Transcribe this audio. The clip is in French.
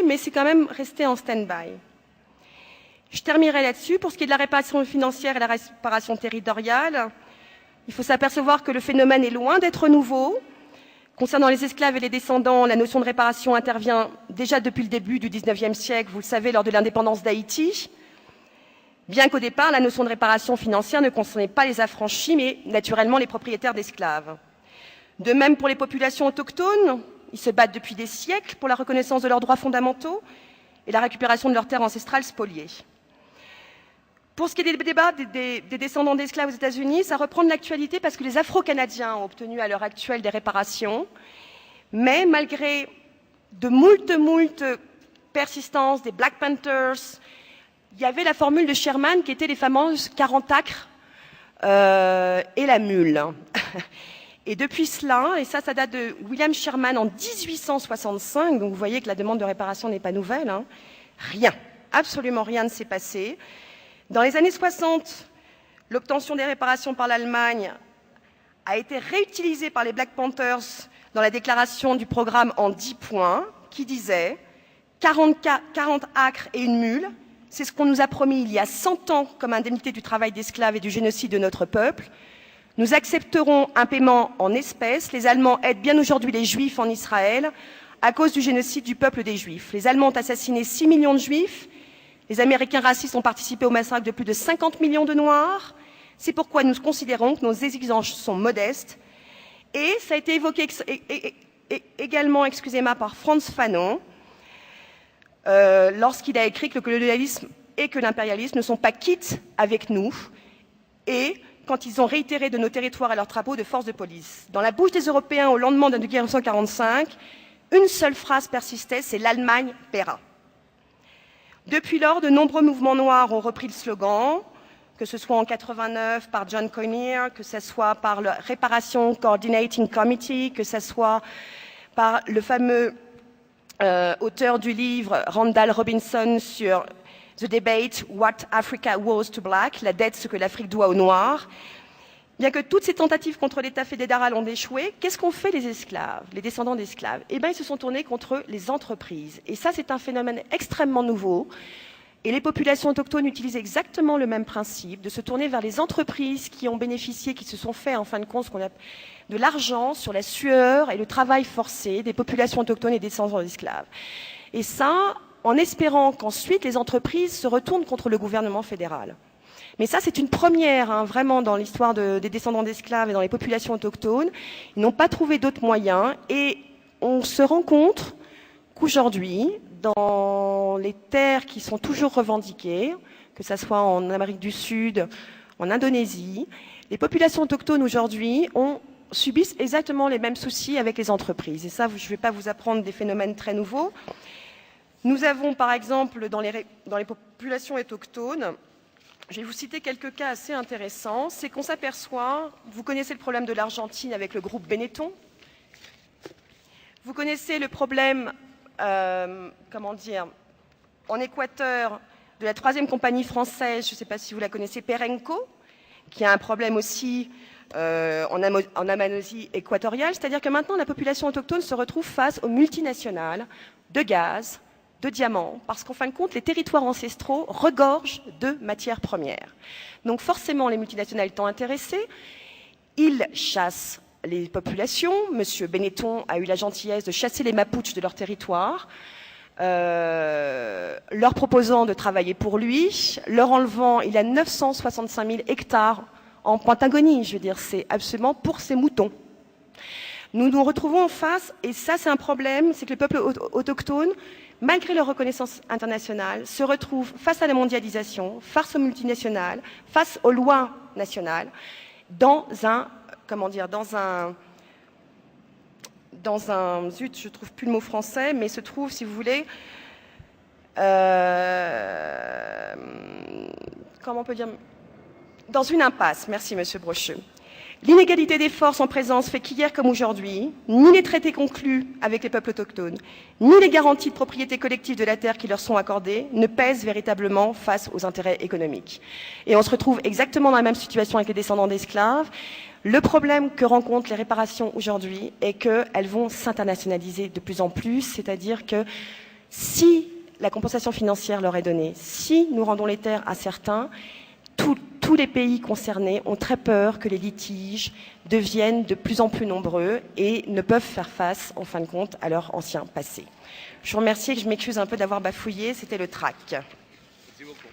commencé, mais c'est quand même resté en stand-by. Je terminerai là-dessus. Pour ce qui est de la réparation financière et la réparation territoriale, il faut s'apercevoir que le phénomène est loin d'être nouveau. Concernant les esclaves et les descendants, la notion de réparation intervient déjà depuis le début du XIXe siècle, vous le savez, lors de l'indépendance d'Haïti. Bien qu'au départ, la notion de réparation financière ne concernait pas les affranchis, mais naturellement les propriétaires d'esclaves. De même pour les populations autochtones, ils se battent depuis des siècles pour la reconnaissance de leurs droits fondamentaux et la récupération de leurs terres ancestrales spoliées. Pour ce qui est des débats des descendants d'esclaves aux États-Unis, ça reprend de l'actualité parce que les Afro-Canadiens ont obtenu à l'heure actuelle des réparations, mais malgré de moult persistances des Black Panthers, il y avait la formule de Sherman qui était les fameuses 40 acres et la mule. Et depuis cela, et ça date de William Sherman en 1865, donc vous voyez que la demande de réparation n'est pas nouvelle, hein, rien, absolument rien ne s'est passé. Dans les années 60, l'obtention des réparations par l'Allemagne a été réutilisée par les Black Panthers dans la déclaration du programme en 10 points, qui disait 40 acres et une mule, c'est ce qu'on nous a promis il y a 100 ans comme indemnité du travail d'esclaves et du génocide de notre peuple. Nous accepterons un paiement en espèces. Les Allemands aident bien aujourd'hui les Juifs en Israël à cause du génocide du peuple des Juifs. Les Allemands ont assassiné 6 millions de Juifs. Les Américains racistes ont participé au massacre de plus de 50 millions de Noirs. C'est pourquoi nous considérons que nos exigences sont modestes. Et ça a été évoqué également par Frantz Fanon lorsqu'il a écrit que le colonialisme et que l'impérialisme ne sont pas quittes avec nous, et quand ils ont réitéré de nos territoires à leurs travaux de force de police. Dans la bouche des Européens au lendemain de 1945, une seule phrase persistait, c'est « l'Allemagne paiera ». Depuis lors, de nombreux mouvements noirs ont repris le slogan, que ce soit en 89 par John Conyers, que ce soit par le Reparation Coordinating Committee, que ce soit par le fameux auteur du livre Randall Robinson sur The Debate, What Africa Owes to Black, la dette, ce que l'Afrique doit aux Noirs. Bien que toutes ces tentatives contre l'État fédéral ont échoué, qu'est-ce qu'ont fait les esclaves, les descendants d'esclaves? Eh bien, ils se sont tournés contre les entreprises. Et ça, c'est un phénomène extrêmement nouveau. Et les populations autochtones utilisent exactement le même principe, de se tourner vers les entreprises qui ont bénéficié, qui se sont fait, en fin de compte, ce qu'on appelle de l'argent sur la sueur et le travail forcé des populations autochtones et descendants d'esclaves. Et ça, en espérant qu'ensuite les entreprises se retournent contre le gouvernement fédéral. Mais ça, c'est une première, hein, vraiment, dans l'histoire des descendants d'esclaves et dans les populations autochtones. Ils n'ont pas trouvé d'autres moyens. Et on se rend compte qu'aujourd'hui, dans les terres qui sont toujours revendiquées, que ce soit en Amérique du Sud, en Indonésie, les populations autochtones aujourd'hui subissent exactement les mêmes soucis avec les entreprises. Et ça, je ne vais pas vous apprendre des phénomènes très nouveaux. Nous avons, par exemple, dans les populations autochtones, je vais vous citer quelques cas assez intéressants. C'est qu'on s'aperçoit, vous connaissez le problème de l'Argentine avec le groupe Benetton. Vous connaissez le problème, en Équateur, de la 3e compagnie française, je ne sais pas si vous la connaissez, Perenco, qui a un problème aussi en Amazonie équatoriale. C'est-à-dire que maintenant, la population autochtone se retrouve face aux multinationales de gaz, de diamants, parce qu'en fin de compte, les territoires ancestraux regorgent de matières premières. Donc forcément, les multinationales étant intéressées, ils chassent les populations. Monsieur Benetton a eu la gentillesse de chasser les Mapuches de leur territoire, leur proposant de travailler pour lui, leur enlevant, il a 965 000 hectares en Patagonie, je veux dire, c'est absolument pour ces moutons. Nous nous retrouvons en face, et ça c'est un problème, c'est que le peuple autochtone, malgré leur reconnaissance internationale, se retrouve face à la mondialisation, face aux multinationales, face aux lois nationales, dans un, zut, je ne trouve plus le mot français, mais se trouve, si vous voulez, comment on peut dire, dans une impasse. Merci, Monsieur Brocheux. L'inégalité des forces en présence fait qu'hier comme aujourd'hui, ni les traités conclus avec les peuples autochtones, ni les garanties de propriété collective de la terre qui leur sont accordées ne pèsent véritablement face aux intérêts économiques. Et on se retrouve exactement dans la même situation avec les descendants d'esclaves. Le problème que rencontrent les réparations aujourd'hui est qu'elles vont s'internationaliser de plus en plus, c'est-à-dire que Si la compensation financière leur est donnée, si nous rendons les terres à certains, tous les pays concernés ont très peur que les litiges deviennent de plus en plus nombreux et ne peuvent faire face, en fin de compte, à leur ancien passé. Je vous remercie et je m'excuse un peu d'avoir bafouillé, c'était le trac. Merci beaucoup.